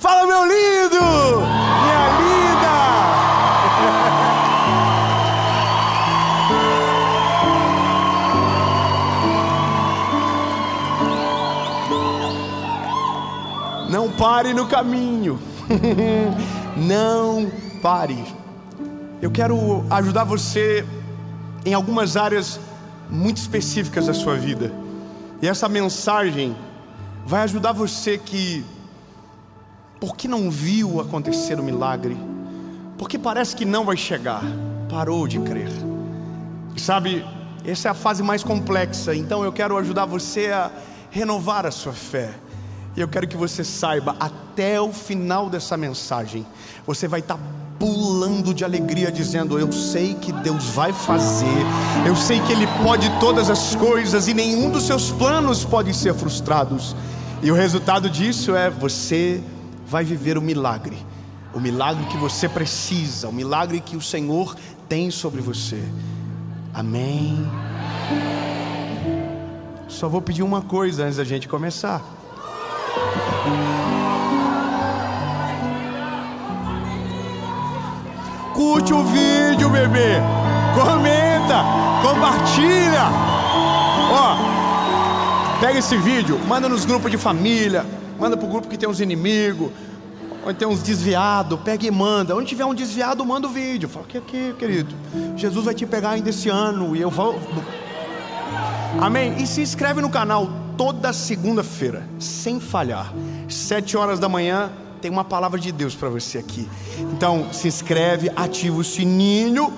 Fala, meu lindo! Minha linda! Não pare no caminho. Não pare. Eu quero ajudar você em algumas áreas muito específicas da sua vida. E essa mensagem vai ajudar você porque não viu acontecer o milagre, porque parece que não vai chegar, parou de crer. E sabe, essa é a fase mais complexa. Então eu quero ajudar você a renovar a sua fé. E eu quero que você saiba, até o final dessa mensagem, você vai estar pulando de alegria, dizendo: eu sei que Deus vai fazer, eu sei que Ele pode todas as coisas, e nenhum dos seus planos pode ser frustrados. E o resultado disso é: você vai viver o milagre que você precisa, o milagre que o Senhor tem sobre você. Amém? Só vou pedir uma coisa antes da gente começar. Curte o vídeo, bebê. Comenta, compartilha. Ó, pega esse vídeo, manda nos grupos de família, manda pro grupo que tem uns inimigos, onde tem uns desviados, pega e manda. Onde tiver um desviado, manda o vídeo. Fala: aqui, querido, Jesus vai te pegar ainda esse ano, e eu vou. Amém? E se inscreve no canal toda segunda-feira, sem falhar, 7 horas da manhã, tem uma palavra de Deus para você aqui. Então se inscreve, ativa o sininho.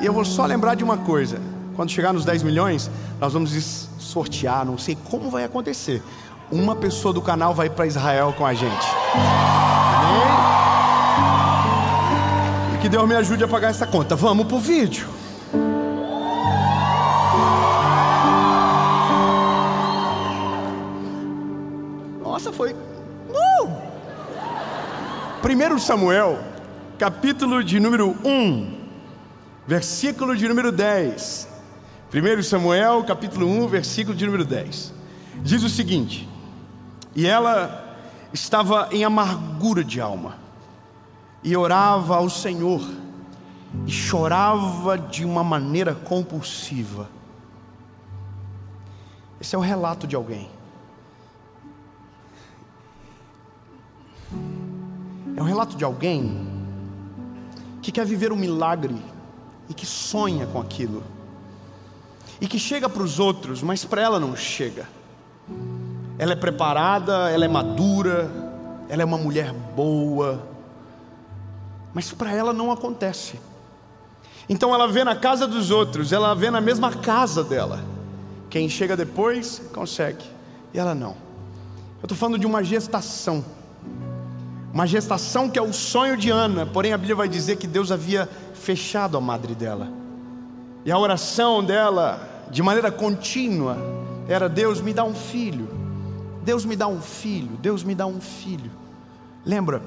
E eu vou só lembrar de uma coisa: quando chegar nos 10 milhões, nós vamos sortear, não sei como vai acontecer, uma pessoa do canal vai para Israel com a gente. Amém? E que Deus me ajude a pagar essa conta. Vamos pro vídeo. Nossa, foi 1 Samuel, capítulo de número 1, versículo de número 10. 1 Samuel, capítulo 1, versículo de número 10. Diz o seguinte: e ela estava em amargura de alma, e orava ao Senhor, e chorava de uma maneira compulsiva. Esse é o relato de alguém. É um relato de alguém que quer viver um milagre e que sonha com aquilo, e que chega para os outros, mas para ela não chega. Ela é preparada, ela é madura, ela é uma mulher boa, mas para ela não acontece. Então ela vê na casa dos outros, ela vê na mesma casa dela. Quem chega depois consegue, e ela não. Eu estou falando de uma gestação. Uma gestação que é o sonho de Ana. Porém a Bíblia vai dizer que Deus havia fechado a madre dela. E a oração dela, de maneira contínua, era: Deus, me dá um filho. Deus, me dá um filho. Deus, me dá um filho. Lembra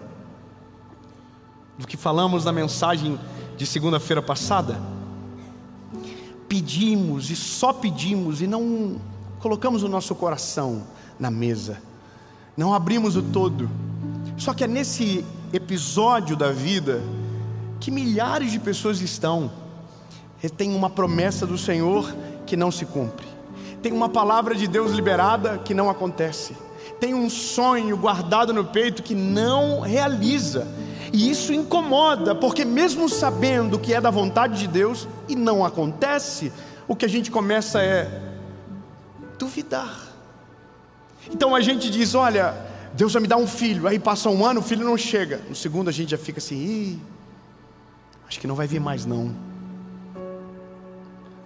do que falamos na mensagem de segunda-feira passada? Pedimos e só pedimos, e não colocamos o nosso coração na mesa, não abrimos o todo. Só que é nesse episódio da vida que milhares de pessoas estão. Tem uma promessa do Senhor que não se cumpre, tem uma palavra de Deus liberada que não acontece, tem um sonho guardado no peito que não realiza. E isso incomoda, porque mesmo sabendo que é da vontade de Deus e não acontece, o que a gente começa é duvidar. Então a gente diz: olha, Deus vai me dar um filho. Aí passa um ano, o filho não chega. No segundo a gente já fica assim: acho que não vai vir mais não.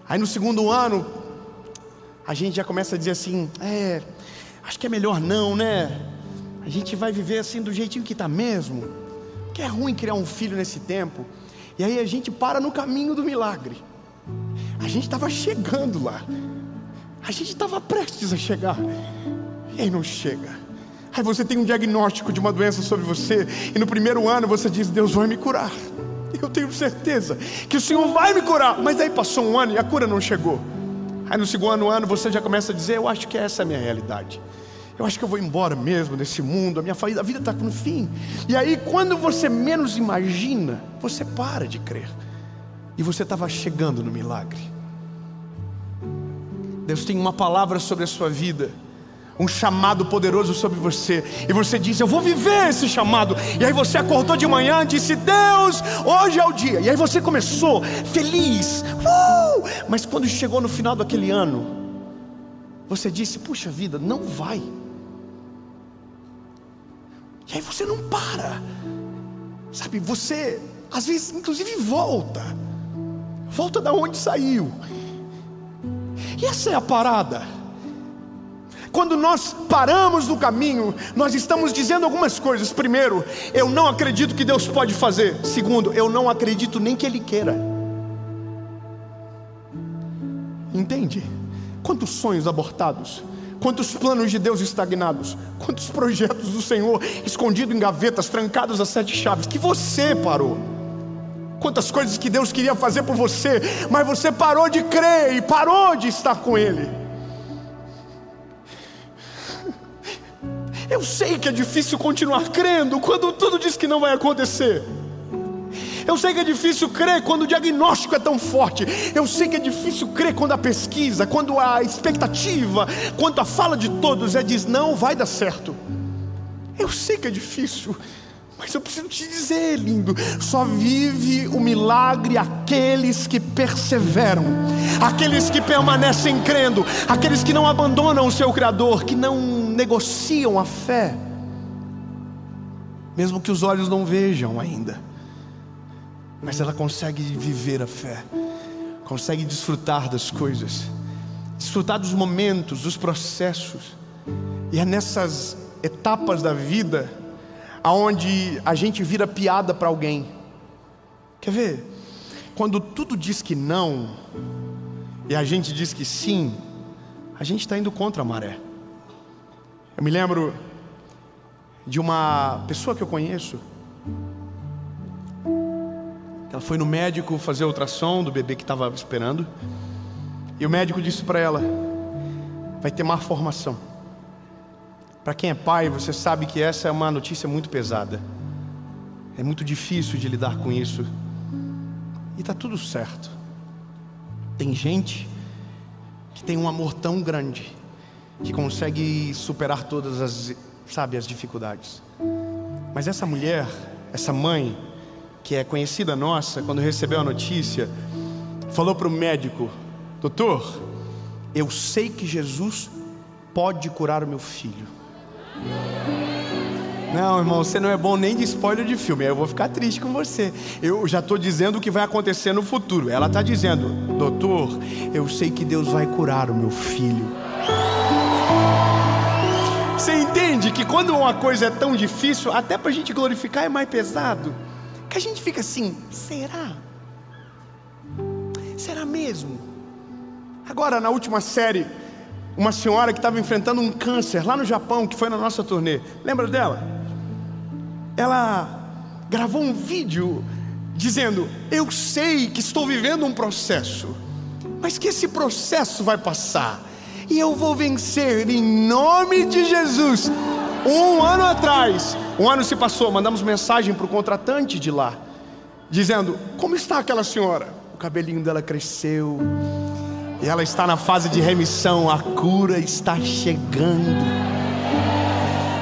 Aí no segundo ano a gente já começa a dizer assim: acho que é melhor não, né? A gente vai viver assim do jeitinho que está mesmo, que é ruim criar um filho nesse tempo. E aí a gente para no caminho do milagre. A gente estava chegando lá, a gente estava prestes a chegar, e aí não chega. Aí você tem um diagnóstico de uma doença sobre você, e no primeiro ano você diz: Deus vai me curar, eu tenho certeza que o Senhor vai me curar. Mas aí passou um ano e a cura não chegou. Aí no segundo ano você já começa a dizer: eu acho que essa é a minha realidade. eu acho que eu vou embora mesmo desse mundo, a vida está no fim. E aí, quando você menos imagina, você para de crer, e você estava chegando no milagre. Deus tem uma palavra sobre a sua vida, um chamado poderoso sobre você, e você diz: eu vou viver esse chamado. E aí você acordou de manhã e disse: Deus, hoje é o dia. E aí você começou feliz, mas quando chegou no final daquele ano, você disse: puxa vida, não vai. E aí você não para, sabe, você às vezes inclusive volta da onde saiu. E essa é a parada. Quando nós paramos no caminho, nós estamos dizendo algumas coisas. Primeiro, eu não acredito que Deus pode fazer. Segundo, eu não acredito nem que Ele queira. Entende? Quantos sonhos abortados, quantos planos de Deus estagnados, quantos projetos do Senhor escondidos em gavetas, trancados a 7 chaves, que você parou. Quantas coisas que Deus queria fazer por você, mas você parou de crer e parou de estar com Ele. Eu sei que é difícil continuar crendo quando tudo diz que não vai acontecer. Eu sei que é difícil crer quando o diagnóstico é tão forte. Eu sei que é difícil crer quando a pesquisa, quando a expectativa, quando a fala de todos diz: não vai dar certo. Eu sei que é difícil, mas eu preciso te dizer, lindo, só vive o milagre aqueles que perseveram, aqueles que permanecem crendo, aqueles que não abandonam o seu Criador, que não negociam a fé, mesmo que os olhos não vejam ainda, mas ela consegue viver a fé, consegue desfrutar das coisas, desfrutar dos momentos, dos processos. E é nessas etapas da vida aonde a gente vira piada para alguém. Quer ver? Quando tudo diz que não e a gente diz que sim, a gente está indo contra a maré. Eu me lembro de uma pessoa que eu conheço. Ela foi no médico fazer ultrassom do bebê que estava esperando, e o médico disse para ela: vai ter malformação. Para quem é pai, você sabe que essa é uma notícia muito pesada. É muito difícil de lidar com isso. E está tudo certo. Tem gente que tem um amor tão grande que consegue superar todas as dificuldades. Mas essa mulher, essa mãe, que é conhecida nossa, quando recebeu a notícia, falou para o médico: doutor, eu sei que Jesus pode curar o meu filho. Não, irmão, você não é bom nem de spoiler de filme, aí eu vou ficar triste com você. Eu já estou dizendo o que vai acontecer no futuro. Ela está dizendo: doutor, eu sei que Deus vai curar o meu filho. Você entende que quando uma coisa é tão difícil, até para a gente glorificar é mais pesado, que a gente fica assim: será? Será mesmo? Agora, na última série, uma senhora que estava enfrentando um câncer lá no Japão, que foi na nossa turnê, lembra dela? Ela gravou um vídeo dizendo: eu sei que estou vivendo um processo, mas que esse processo vai passar, e eu vou vencer em nome de Jesus. Um ano atrás, um ano se passou, mandamos mensagem para o contratante de lá, dizendo: como está aquela senhora? O cabelinho dela cresceu, e ela está na fase de remissão, a cura está chegando.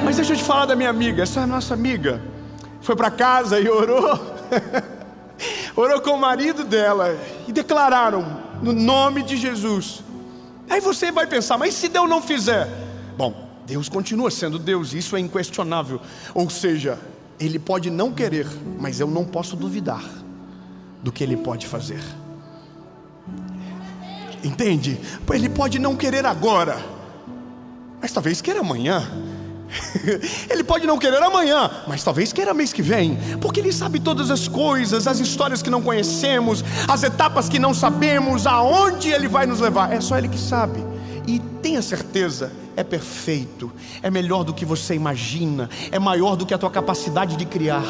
Mas deixa eu te falar da minha amiga. Essa nossa amiga foi para casa e orou orou com o marido dela, e declararam: no nome de Jesus. Aí você vai pensar: mas se Deus não fizer? Bom, Deus continua sendo Deus, isso é inquestionável. Ou seja, Ele pode não querer, mas eu não posso duvidar do que Ele pode fazer. Entende? Ele pode não querer agora, mas talvez queira amanhã. Ele pode não querer amanhã, mas talvez queira mês que vem, porque Ele sabe todas as coisas, as histórias que não conhecemos, as etapas que não sabemos, aonde Ele vai nos levar. É só Ele que sabe. E tenha certeza, é perfeito, é melhor do que você imagina, é maior do que a tua capacidade de criar.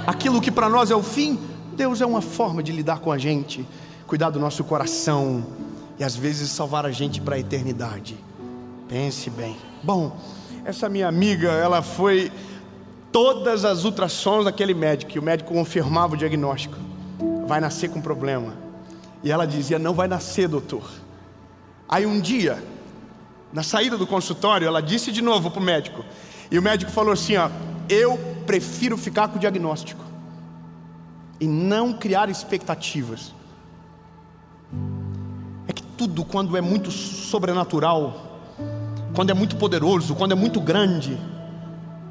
Aquilo que para nós é o fim, Deus é uma forma de lidar com a gente, cuidar do nosso coração e às vezes salvar a gente para a eternidade. Pense bem. Bom, essa minha amiga, ela foi todas as ultrassons daquele médico, e o médico confirmava o diagnóstico: vai nascer com problema. E ela dizia: não vai nascer, doutor. Aí um dia, na saída do consultório, ela disse de novo para o médico, e o médico falou assim: ó, eu prefiro ficar com o diagnóstico e não criar expectativas. É que tudo, quando é muito sobrenatural, quando é muito poderoso, quando é muito grande,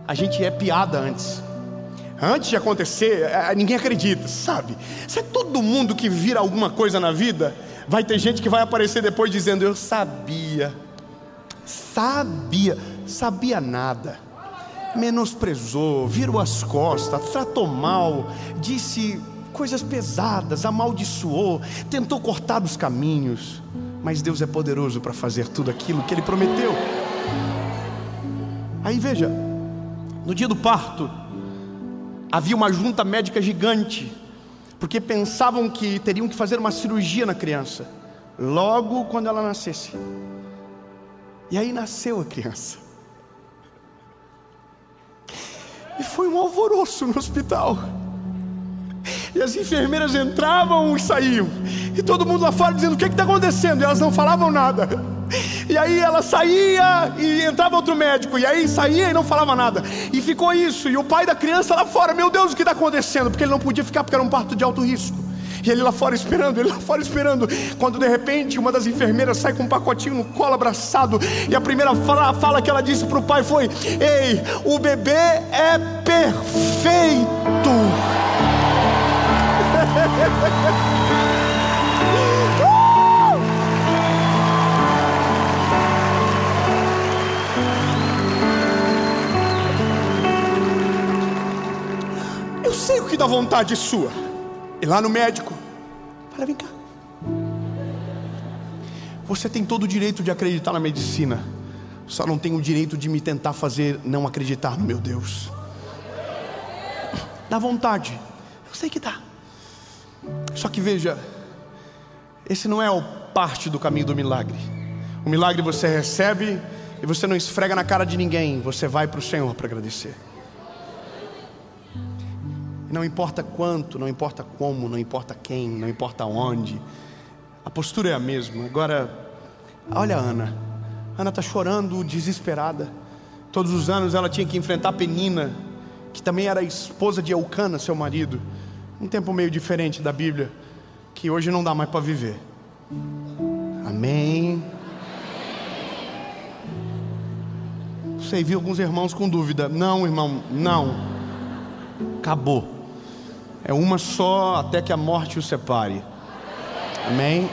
a gente é piada antes. Antes de acontecer, ninguém acredita, sabe? Se todo mundo que vira alguma coisa na vida, vai ter gente que vai aparecer depois dizendo: eu sabia nada. Menosprezou, virou as costas, tratou mal, disse coisas pesadas, amaldiçoou, tentou cortar dos caminhos. Mas Deus é poderoso para fazer tudo aquilo que Ele prometeu. Aí veja, no dia do parto, havia uma junta médica gigante, porque pensavam que teriam que fazer uma cirurgia na criança, logo quando ela nascesse. E aí nasceu a criança. E foi um alvoroço no hospital. E as enfermeiras entravam e saíam, e todo mundo lá fora dizendo: o que está acontecendo? E elas não falavam nada. E aí ela saía e entrava outro médico, e aí saía e não falava nada. E ficou isso, e o pai da criança lá fora: meu Deus, o que está acontecendo? Porque ele não podia ficar, porque era um parto de alto risco. E ele lá fora esperando, quando de repente uma das enfermeiras sai com um pacotinho no colo, abraçado, e a primeira fala que ela disse para o pai foi: ei, o bebê é perfeito. Eu sei o que dá vontade sua. Ir lá no médico, fala: vem cá, você tem todo o direito de acreditar na medicina, só não tem o direito de me tentar fazer não acreditar no meu Deus. Dá vontade, eu sei que dá. Só que veja, esse não é o parte do caminho do milagre. O milagre você recebe e você não esfrega na cara de ninguém, você vai para o Senhor para agradecer. Não importa quanto, não importa como, não importa quem, não importa onde, a postura é a mesma. Agora, olha a Ana. Ana está chorando, desesperada. Todos os anos ela tinha que enfrentar Penina, que também era esposa de Eucana, seu marido. Um tempo meio diferente da Bíblia, que hoje não dá mais para viver. Amém. Sei, vi alguns irmãos com dúvida. Não, irmão, não. Acabou. É uma só até que a morte o separe. Amém.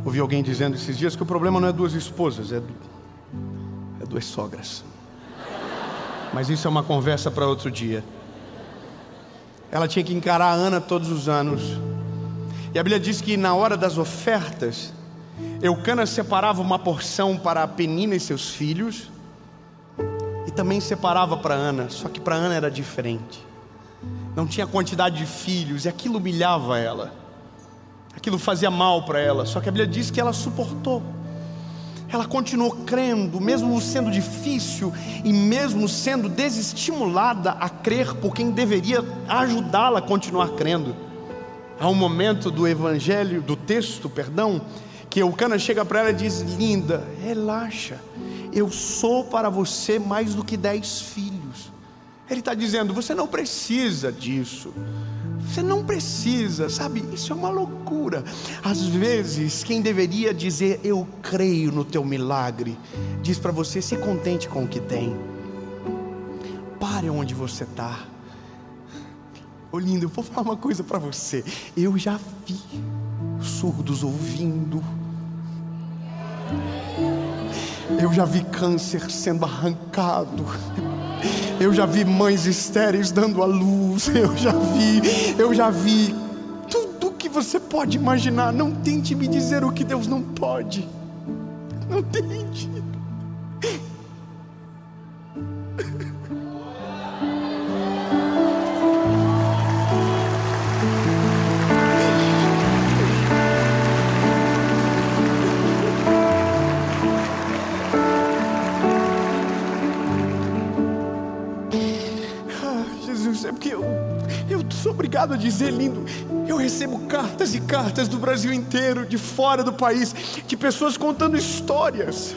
Ouvi alguém dizendo esses dias que o problema não é duas esposas, é duas sogras. Mas isso é uma conversa para outro dia. Ela tinha que encarar a Ana todos os anos. E a Bíblia diz que na hora das ofertas, Eucana separava uma porção para a Penina e seus filhos, e também separava para Ana. Só que para Ana era diferente. Não tinha quantidade de filhos, e aquilo humilhava ela, aquilo fazia mal para ela. Só que a Bíblia diz que ela suportou. Ela continuou crendo, mesmo sendo difícil, e mesmo sendo desestimulada a crer por quem deveria ajudá-la a continuar crendo. Há um momento do evangelho, do texto, que Eucana chega para ela e diz: linda, relaxa, eu sou para você mais do que 10 filhos. Ele está dizendo: você não precisa disso. Você não precisa, sabe? Isso é uma loucura. Às vezes, quem deveria dizer eu creio no teu milagre, diz para você: se contente com o que tem. Pare onde você está. Ô lindo, eu vou falar uma coisa para você. Eu já vi surdos ouvindo. Eu já vi câncer sendo arrancado. Eu já vi mães estéreis dando à luz. Eu já vi tudo que você pode imaginar. Não tente me dizer o que Deus não pode. Não tente. Sabe que eu sou obrigado a dizer, lindo, eu recebo cartas e cartas do Brasil inteiro, de fora do país, de pessoas contando histórias,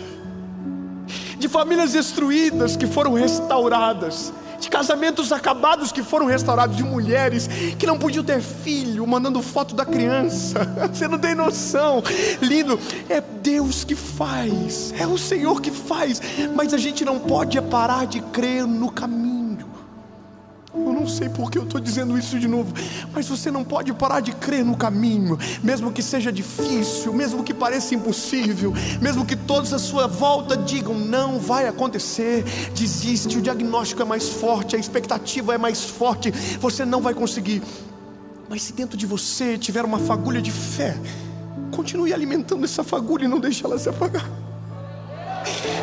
de famílias destruídas que foram restauradas, de casamentos acabados que foram restaurados, de mulheres que não podiam ter filho, mandando foto da criança. Você não tem noção, lindo, é Deus que faz, é o Senhor que faz, mas a gente não pode parar de crer no caminho. Eu não sei porque eu estou dizendo isso de novo, mas você não pode parar de crer no caminho, mesmo que seja difícil, mesmo que pareça impossível, mesmo que todos à sua volta digam não vai acontecer, desiste, o diagnóstico é mais forte, a expectativa é mais forte, você não vai conseguir. Mas se dentro de você tiver uma fagulha de fé, continue alimentando essa fagulha e não deixe ela se apagar.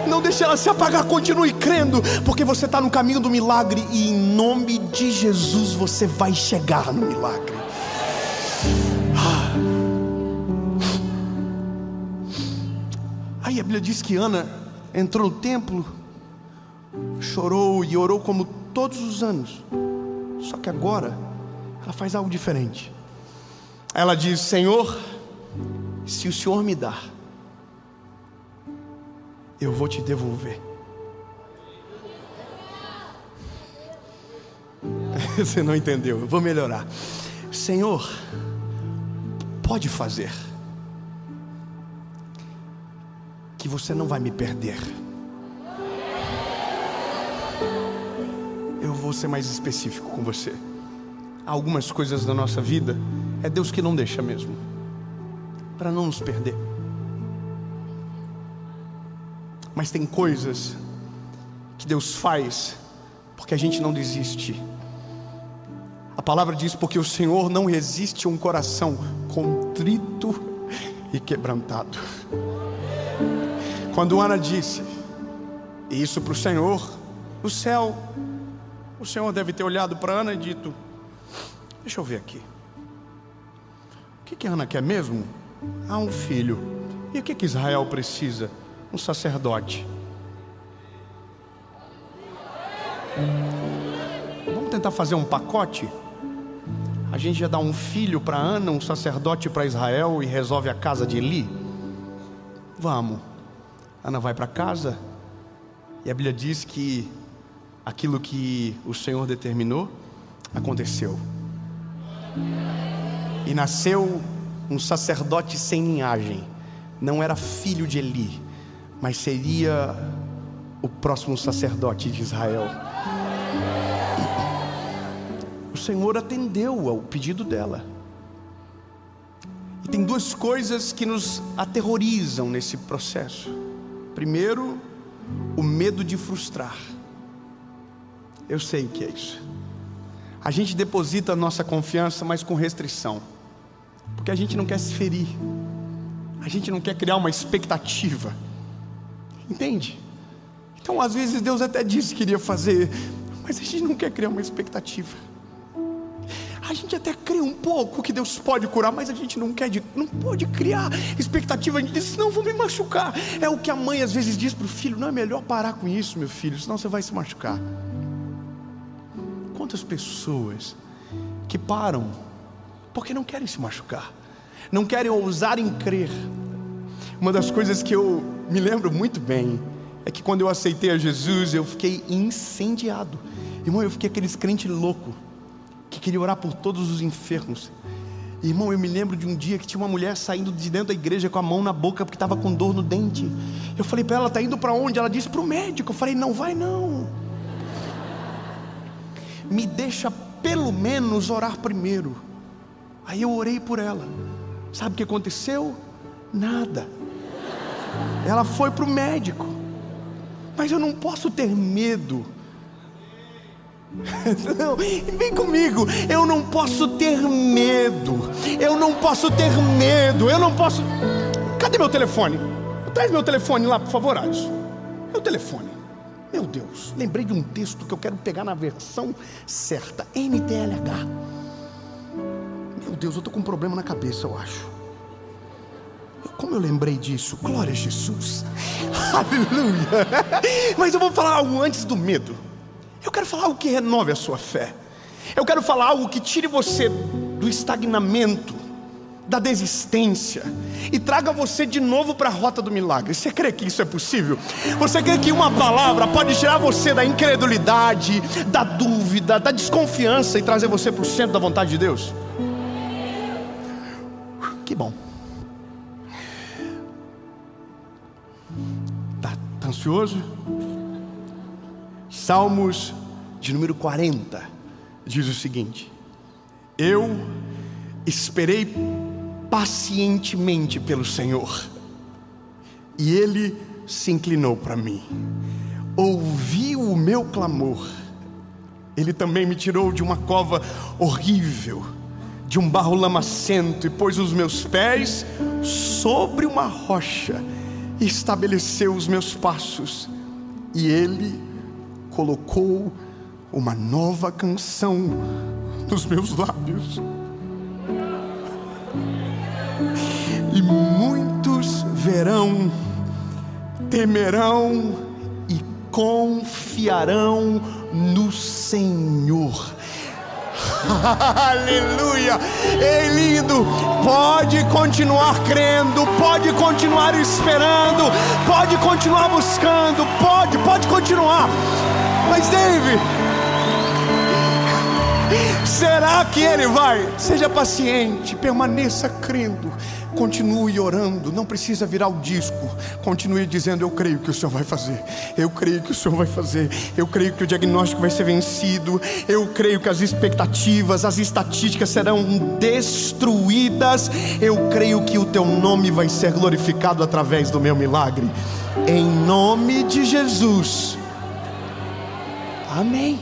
Não deixe ela se apagar, continue crendo, porque você está no caminho do milagre, e em nome de Jesus você vai chegar no milagre. Aí a Bíblia diz que Ana entrou no templo, chorou e orou como todos os anos, só que agora ela faz algo diferente. Ela diz: Senhor, se o Senhor me dá, eu vou te devolver. Você não entendeu, eu vou melhorar. Senhor, pode fazer, que você não vai me perder. Eu vou ser mais específico com você. Há algumas coisas da nossa vida, é Deus que não deixa mesmo, para não nos perder. Mas tem coisas que Deus faz porque a gente não desiste. A palavra diz: porque o Senhor não resiste a um coração contrito e quebrantado. Quando Ana disse isso para o Senhor, no céu, o Senhor deve ter olhado para Ana e dito: deixa eu ver aqui, o que Ana quer mesmo? Um filho. E o que Israel precisa? Um sacerdote. Vamos tentar fazer um pacote? A gente já dá um filho para Ana, um sacerdote para Israel, e resolve a casa de Eli? Vamos. Ana vai para casa, e a Bíblia diz que aquilo que o Senhor determinou aconteceu, e nasceu um sacerdote sem linhagem. Não era filho de Eli, mas seria o próximo sacerdote de Israel. O Senhor atendeu ao pedido dela. E tem duas coisas que nos aterrorizam nesse processo. Primeiro, o medo de frustrar. Eu sei o que é isso. A gente deposita a nossa confiança, mas com restrição, porque a gente não quer se ferir, a gente não quer criar uma expectativa. Entende? Então às vezes Deus até disse que iria fazer, mas a gente não quer criar uma expectativa. A gente até crê um pouco que Deus pode curar, mas a gente não pode criar expectativa. A gente diz: não, vou me machucar. É o que a mãe às vezes diz para o filho: não, é melhor parar com isso, meu filho, senão você vai se machucar. Quantas pessoas que param porque não querem se machucar, não querem ousar em crer. Uma das coisas que eu me lembro muito bem é que quando eu aceitei a Jesus, eu fiquei incendiado. Irmão, eu fiquei aqueles crente louco que queria orar por todos os enfermos. Irmão, eu me lembro de um dia que tinha uma mulher saindo de dentro da igreja com a mão na boca porque estava com dor no dente. Eu falei para ela: está indo para onde? Ela disse: para o médico. Eu falei: não vai não, me deixa pelo menos orar primeiro. Aí eu orei por ela. Sabe o que aconteceu? Nada. Ela foi para o médico. Mas eu não posso ter medo. Não, vem comigo. Eu não posso ter medo. Eu não posso ter medo. Eu não posso. Cadê meu telefone? Traz meu telefone lá, por favor, Alisson. Meu telefone. Meu Deus, lembrei de um texto que eu quero pegar na versão certa. NTLH. Meu Deus, eu estou com um problema na cabeça, eu acho. Como eu lembrei disso? Glória a Jesus. Aleluia. Mas eu vou falar algo antes do medo. Eu quero falar algo que renove a sua fé. Eu quero falar algo que tire você do estagnamento, da desistência, e traga você de novo para a rota do milagre. Você crê que isso é possível? Você crê que uma palavra pode tirar você da incredulidade, da dúvida, da desconfiança e trazer você para o centro da vontade de Deus? Que bom. Tá ansioso? Salmos de número 40 diz o seguinte: eu esperei pacientemente pelo Senhor, e Ele se inclinou para mim, ouviu o meu clamor. Ele também me tirou de uma cova horrível, de um barro lamacento, e pôs os meus pés sobre uma rocha, e estabeleceu os meus passos, e Ele colocou uma nova canção nos meus lábios. E muitos verão, temerão e confiarão no Senhor. Aleluia! Ei, lindo, pode continuar crendo, pode continuar esperando, pode continuar buscando, pode continuar. Mas David, será que Ele vai? Seja paciente, permaneça crendo, continue orando, não precisa virar o disco, continue dizendo: eu creio que o Senhor vai fazer, eu creio que o Senhor vai fazer, eu creio que o diagnóstico vai ser vencido, eu creio que as expectativas, as estatísticas serão destruídas, eu creio que o teu nome vai ser glorificado através do meu milagre, em nome de Jesus, amém.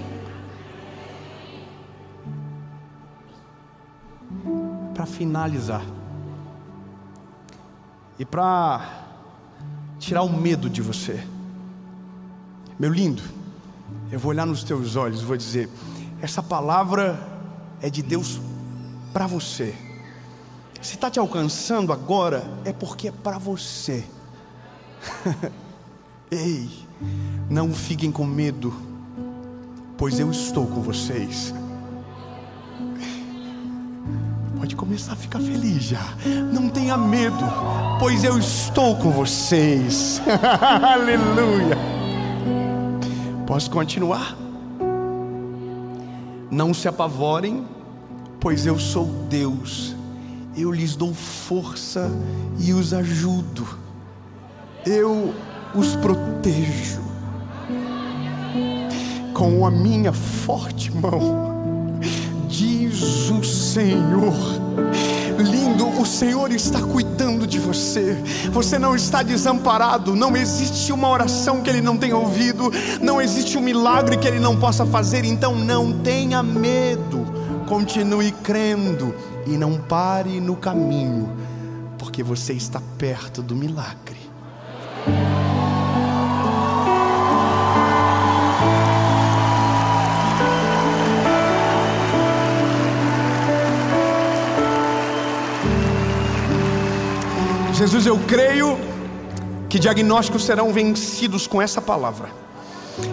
Para finalizar, e para tirar o medo de você, meu lindo, eu vou olhar nos teus olhos e vou dizer: essa palavra é de Deus para você. Se está te alcançando agora, é porque é para você. Ei, não fiquem com medo, pois eu estou com vocês. Pode começar a ficar feliz já. Não tenha medo, pois eu estou com vocês. Aleluia. Posso continuar? Não se apavorem, pois eu sou Deus. Eu lhes dou força e os ajudo. Eu os protejo com a minha forte mão, diz o Senhor. Lindo, o Senhor está cuidando de você. Você não está desamparado. Não existe uma oração que Ele não tenha ouvido, não existe um milagre que Ele não possa fazer. Então não tenha medo, continue crendo e não pare no caminho, porque você está perto do milagre. Jesus, eu creio que diagnósticos serão vencidos com essa palavra.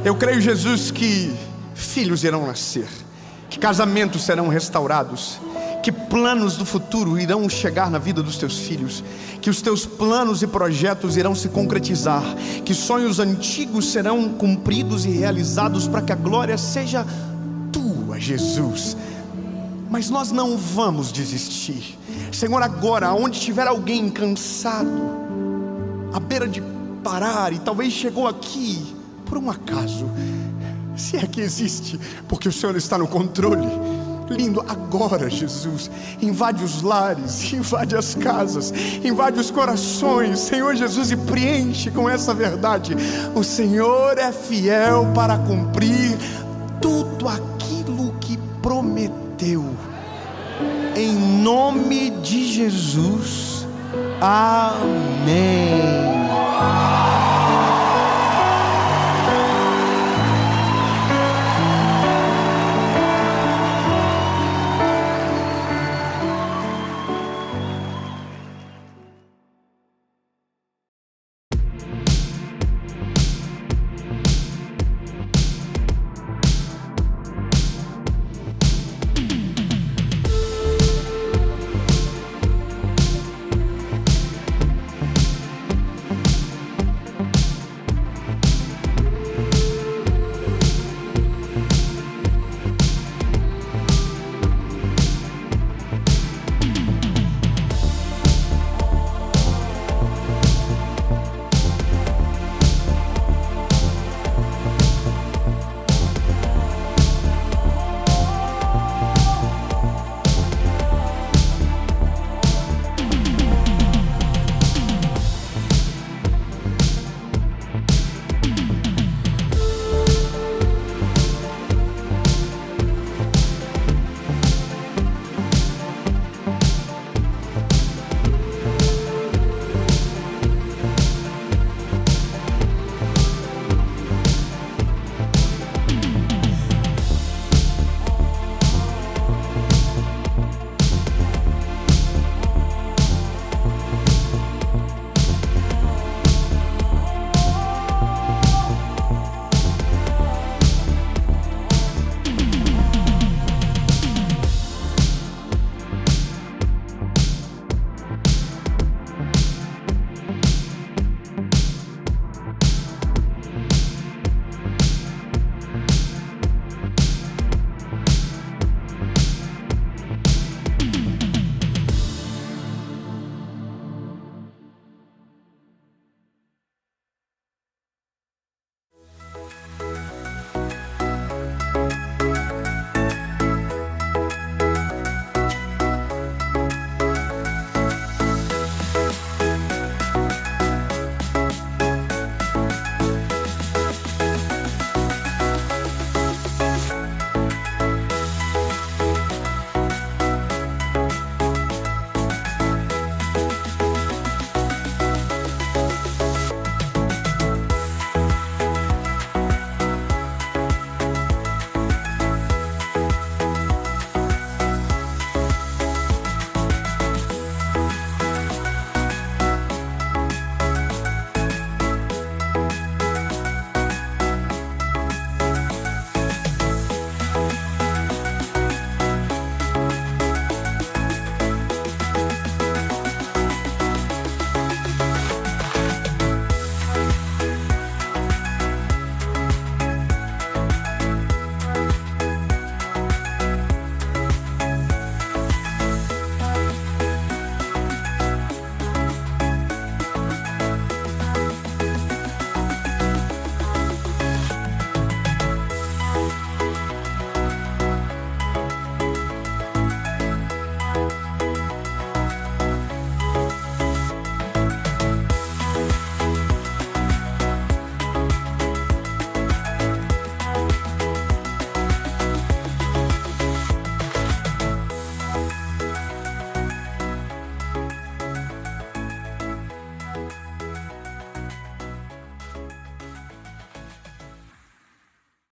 Eu creio, Jesus, que filhos irão nascer, que casamentos serão restaurados, que planos do futuro irão chegar na vida dos teus filhos, que os teus planos e projetos irão se concretizar, que sonhos antigos serão cumpridos e realizados para que a glória seja tua, Jesus. Mas nós não vamos desistir, Senhor. Agora, onde tiver alguém cansado, à beira de parar, e talvez chegou aqui por um acaso, se é que existe, porque o Senhor está no controle. Lindo, agora, Jesus, invade os lares, invade as casas, invade os corações, Senhor Jesus, e preenche com essa verdade: o Senhor é fiel para cumprir tudo aquilo que prometeu. Em nome de Jesus, amém.